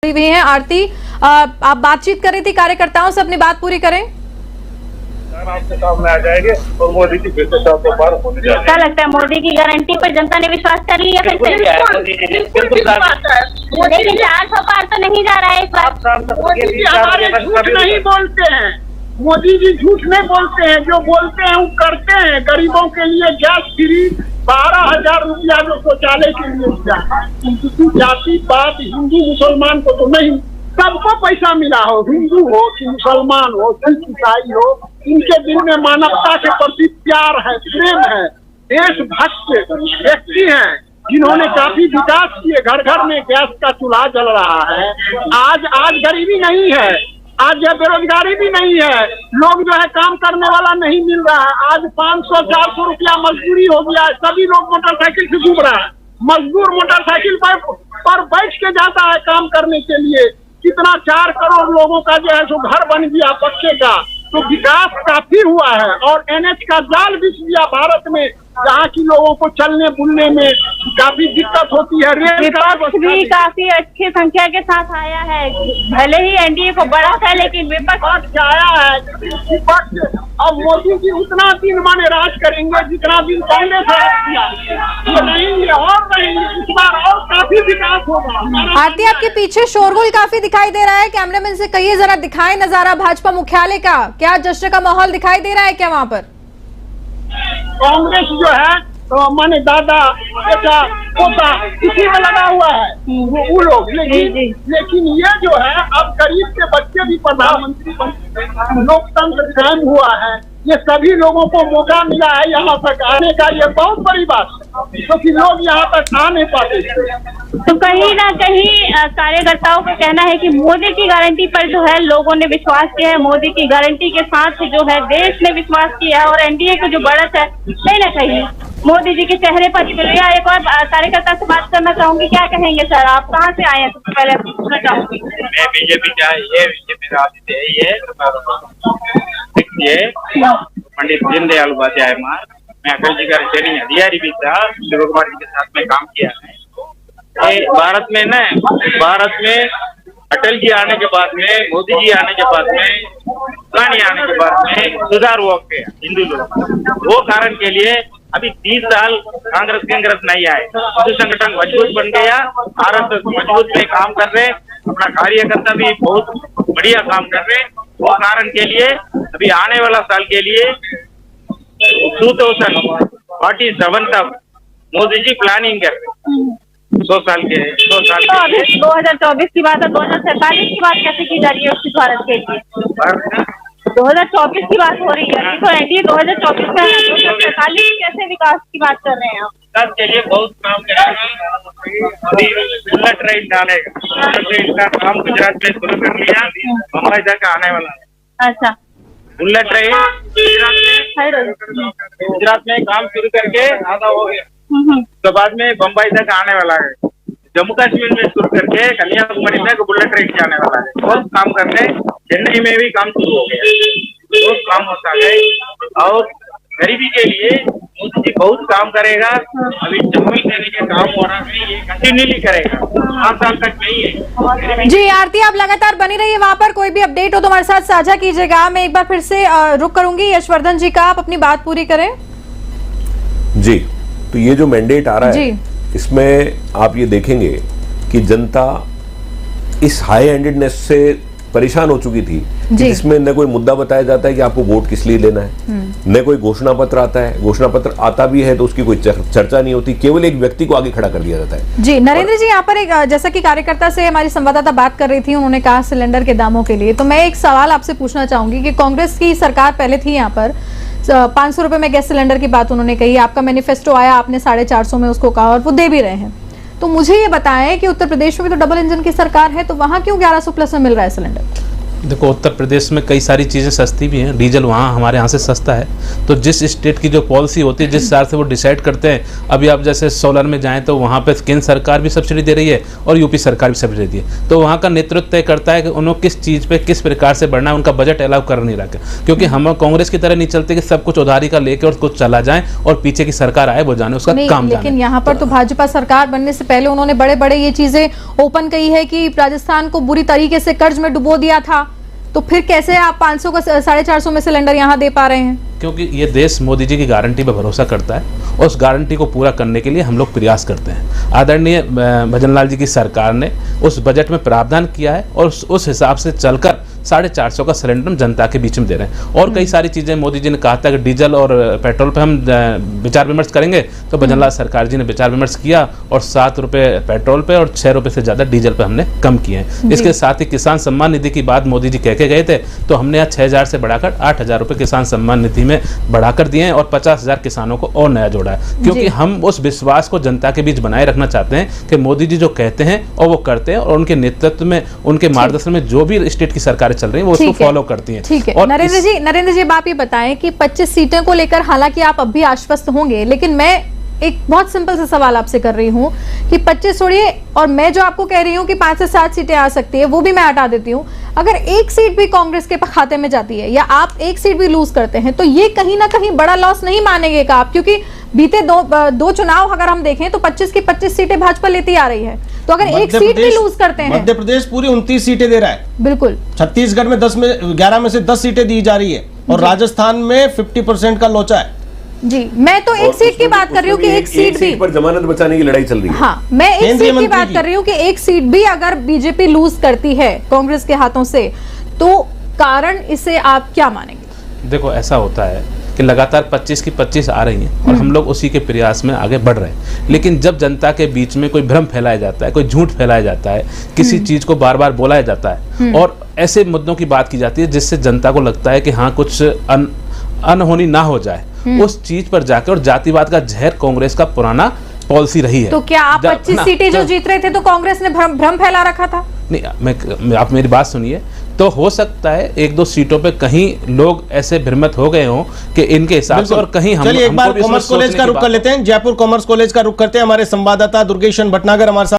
हुई हैं आरती, आप बातचीत कर रही थी कार्यकर्ताओं से, अपनी बात पूरी करें। आपके सामने आ जाएंगे और मोदी की फिर से क्या लगता है मोदी की गारंटी पर जनता ने विश्वास कर लिया? फिर से मोदी के 400 पार तो नहीं जा रहा है इस बार। मोदी जी हमारे झूठ नहीं बोलते हैं, मोदी जी झूठ नहीं बोलते हैं, जो बोलते हैं वो करते हैं। गरीबों के लिए गैस फ्री 12,000 रुपया जो शौचालय के लिए दिया। जाति पात हिंदू मुसलमान को तो नहीं, सबको पैसा मिला हो, हिंदू हो कि मुसलमान हो, सिख ईसाई हो, इनके दिल में मानवता के प्रति प्यार है, प्रेम है, देशभक्त व्यक्ति हैं जिन्होंने काफी विकास किए। घर घर में गैस का चूल्हा जल रहा है। आज गरीबी नहीं है, आज यह बेरोजगारी भी नहीं है। लोग जो है काम करने वाला नहीं मिल रहा है। आज 500-400 रुपया मजदूरी हो गया है। सभी लोग मोटरसाइकिल से घूम रहा है। मजदूर मोटरसाइकिल पर बैठ के जाता है काम करने के लिए। कितना 4 करोड़ लोगों का जो है सो घर बन गया पक्के का, तो विकास काफी हुआ है। और NH का जाल बिछ गया भारत में, जहाँ की लोगों को चलने बुलने में काफी दिक्कत होती है। विपक्ष भी काफी अच्छी संख्या के साथ आया है, भले ही NDA को बड़ा था लेकिन विपक्ष आया है। विपक्ष अब मोदी जी उतना दिन माने राज करेंगे जितना दिन कांग्रेस राज किया, तो रहेंगे और रहेंगे। इस बार और काफी विकास होगा। आरती, आपके पीछे शोरगुल काफी दिखाई दे रहा है, कैमरामैन से कहिए जरा दिखाए नजारा भाजपा मुख्यालय का। क्या जश्न का माहौल दिखाई दे रहा है क्या वहाँ पर? कांग्रेस जो है तो माने दादा बेटा पोता इसी में लगा हुआ है वो लोग। लेकिन ये जो है अब गरीब के बच्चे भी प्रधानमंत्री बने, लोकतंत्र कायम हुआ है। ये सभी लोगों को मौका मिला है यहाँ तक आने का, ये बहुत बड़ी बात है, क्योंकि लोग यहाँ तक आ नहीं पाते। तो कहीं ना कहीं कार्यकर्ताओं का कहना है कि मोदी की गारंटी पर जो है लोगों ने विश्वास किया है। मोदी की गारंटी के साथ जो है देश ने विश्वास किया है और NDA को जो बढ़त है कहीं ना कहीं मोदी जी के चेहरे पर मिल रही है। एक और कार्यकर्ता से बात करना चाहूंगी, क्या कहेंगे सर, आप कहाँ से आए हैं? सबसे पहले पूछना चाहूंगी। मैं बीजेपी का ये पंडित दीनदयाल उपाध्याय मैं अटल जी का रिटर्निंग अधिकारी भी था, शिव कुमार जी के साथ में काम किया है। भारत में अटल जी आने के बाद में, मोदी जी आने के बाद में, गांधी आने के बाद में सुधार हुआ हिंदू लोग। वो कारण के लिए अभी 30 साल कांग्रेस नहीं आए, हिंदू संगठन मजबूत बन गया, RSS मजबूत में काम कर रहे, अपना कार्यकर्ता भी बहुत बढ़िया काम कर रहे। वो कारण के लिए अभी आने वाला साल के लिए 2047 तक मोदी जी प्लानिंग कर रहे 2 साल के। तो अभी 2024 की बात है, 2047 की बात कैसे की जा रही है उसकी भारत के लिए? 2024 की बात हो रही है, तो NDA 2024 का 2047 कैसे विकास की बात कर रहे हैं आप? विकास के लिए बहुत काम करेगा। अभी बुलेट ट्रेन डालेगा, बुलेट ट्रेन का काम गुजरात में शुरू कर लिया, मुंबई तक आने वाला है। अच्छा, बुलेट ट्रेन गुजरात में काम शुरू करके आधा हो गया, तो बाद में बम्बई तक आने वाला है। जम्मू कश्मीर में शुरू करके कन्याकुमारी तक बुलेट ट्रेन जाने वाला है। बहुत काम करने, चेन्नई में भी काम शुरू हो गया, बहुत काम होता है। और गरीबी के लिए मोदी जी बहुत काम करेगा। अभी जम्मू देने के काम हो रहा है, ये कंटिन्यूली करेगा, 5 साल तक नहीं है। जी आरती, आप लगातार बनी रहिए वहां पर, कोई भी अपडेट हो तो हमारे साथ साझा कीजिएगा। मैं एक बार फिर से रुक करूंगी यशवर्धन जी का, आप अपनी बात पूरी करें। जी, तो ये जो मैंडेट आ रहा है इसमें आप ये देखेंगे कि जनता इस हाई हैंडेडनेस से परेशान हो चुकी थी, जिसमें न कोई मुद्दा बताया जाता है कि आपको वोट किस लिए लेना है, न कोई घोषणा पत्र आता है। घोषणा पत्र आता भी है तो उसकी कोई चर्चा नहीं होती, केवल एक व्यक्ति को आगे खड़ा कर दिया जाता है। जी नरेंद्र जी, यहाँ पर एक जैसा कि कार्यकर्ता से हमारी संवाददाता बात कर रही थी, उन्होंने कहा सिलेंडर के दामों के लिए, तो मैं एक सवाल आपसे पूछना चाहूंगी कि कांग्रेस की सरकार पहले थी, यहाँ पर 500 रुपए में गैस सिलेंडर की बात उन्होंने कही, आपका मैनिफेस्टो आया, आपने 450 में उसको कहा और वो दे भी रहे हैं। तो मुझे ये बताएं कि उत्तर प्रदेश में भी तो डबल इंजन की सरकार है, तो वहां क्यों 1100 प्लस में मिल रहा है सिलेंडर? देखो, उत्तर प्रदेश में कई सारी चीज़ें सस्ती भी हैं, डीजल वहाँ हमारे यहाँ से सस्ता है। तो जिस स्टेट की जो पॉलिसी होती है, जिस हिसाब से वो डिसाइड करते हैं, अभी आप जैसे सोलर में जाएं तो वहाँ पे केंद्र सरकार भी सब्सिडी दे रही है और यूपी सरकार भी सब्सिडी दे रही है। तो वहाँ का नेतृत्व तय करता है कि उन्होंने किस चीज़ पे किस प्रकार से बढ़ना है, उनका बजट अलाउ कर नहीं रखा। क्योंकि हम कांग्रेस की तरह नहीं चलते कि सब कुछ उधारी का लेके और कुछ चला जाए और पीछे की सरकार आए वो जाने उसका काम जाने। लेकिन यहाँ पर तो भाजपा सरकार बनने से पहले उन्होंने बड़े बड़े ये चीजें ओपन कही है कि राजस्थान को बुरी तरीके से कर्ज में डुबो दिया था, तो फिर कैसे आप 500 का 450 में सिलेंडर यहाँ दे पा रहे हैं? क्योंकि ये देश मोदी जी की गारंटी पर भरोसा करता है और उस गारंटी को पूरा करने के लिए हम लोग प्रयास करते हैं। आदरणीय भजनलाल जी की सरकार ने उस बजट में प्रावधान किया है और उस हिसाब से चलकर 450 का सिलेंडर हम जनता के बीच में दे रहे हैं। और कई सारी चीज़ें मोदी जी ने कहा था कि डीजल और पेट्रोल पे हम विचार विमर्श करेंगे, तो भजनलाल सरकार जी ने विचार विमर्श किया और 7 रुपये पेट्रोल पे और 6 रुपये से ज़्यादा डीजल पे हमने कम किए हैं। इसके साथ ही किसान सम्मान निधि की बात मोदी जी कह के गए थे, तो हमने यहाँ 6000 से बढ़ाकर 8000 रुपये किसान सम्मान निधि में बढ़ाकर दिए हैं और 50,000 किसानों को और नया जोड़ा है। क्योंकि हम उस विश्वास को जनता के बीच बनाए रखना चाहते हैं कि मोदी जी जो कहते हैं और वो करते हैं, और उनके नेतृत्व में, उनके मार्गदर्शन में जो भी स्टेट की सरकारें चल रही हैं वो उसको फॉलो करती हैं। ठीक है नरेंद्र जी, आप ये बताएं कि 25 सीटें को लेकर हालांकि आप अब भी आश्वस्त होंगे, लेकिन मैं एक बहुत सिंपल सा सवाल आपसे कर रही हूँ कि 25 छोड़िए, और मैं जो आपको कह रही हूँ कि 5 से 7 सीटें आ सकती है वो भी मैं हटा देती हूँ। अगर एक सीट भी कांग्रेस के खाते में जाती है या आप एक सीट भी लूज करते हैं, तो ये कहीं ना कहीं बड़ा लॉस नहीं मानेंगे का आप? क्योंकि बीते दो चुनाव अगर हम देखें तो 25 की 25 सीटें भाजपा लेती आ रही है, तो अगर एक सीट भी लूज करते हैं। मध्य प्रदेश पूरी 29 सीटें दे रहा है, बिल्कुल। छत्तीसगढ़ में 11 में से 10 सीटें दी जा रही है और राजस्थान में 50% का लोचा है। जी, मैं तो एक सीट की बात कर रही हूँ कि एक सीट भी पर जमानत बचाने की लड़ाई चल रही है। हाँ, मैं एक सीट की बात कर रही हूँ कि एक सीट भी अगर बीजेपी लूज करती है कांग्रेस के हाथों से, तो कारण इसे आप क्या मानेंगे? देखो, ऐसा होता है कि लगातार 25 की 25 आ रही हैं और हम लोग उसी के प्रयास में आगे बढ़ रहे हैं। लेकिन जब जनता के बीच में कोई भ्रम फैलाया जाता है, कोई झूठ फैलाया जाता है, किसी चीज को बार बार बोलाया जाता है और ऐसे मुद्दों की बात की जाती है जिससे जनता को लगता है कि हाँ कुछ अनहोनी ना हो जाए, उस चीज पर जाकर, और जातिवाद का जहर कांग्रेस का पुराना पॉलिसी रही है। तो क्या आप 25 सीटें जो जीत रहे थे तो कांग्रेस ने भ्रम फैला रखा था? नहीं, आप मेरी बात सुनिए। तो हो सकता है 1-2 सीटों पे कहीं लोग ऐसे भ्रमित हो गए हों कि इनके हिसाब से, और कहीं हम चलिए एक बार कॉमर्स कॉलेज का रुख कर लेते हैं। जयपुर कॉमर्स कॉलेज का रुख करते हैं। हमारे संवाददाता दुर्गेशन भटनागर हमारे साथ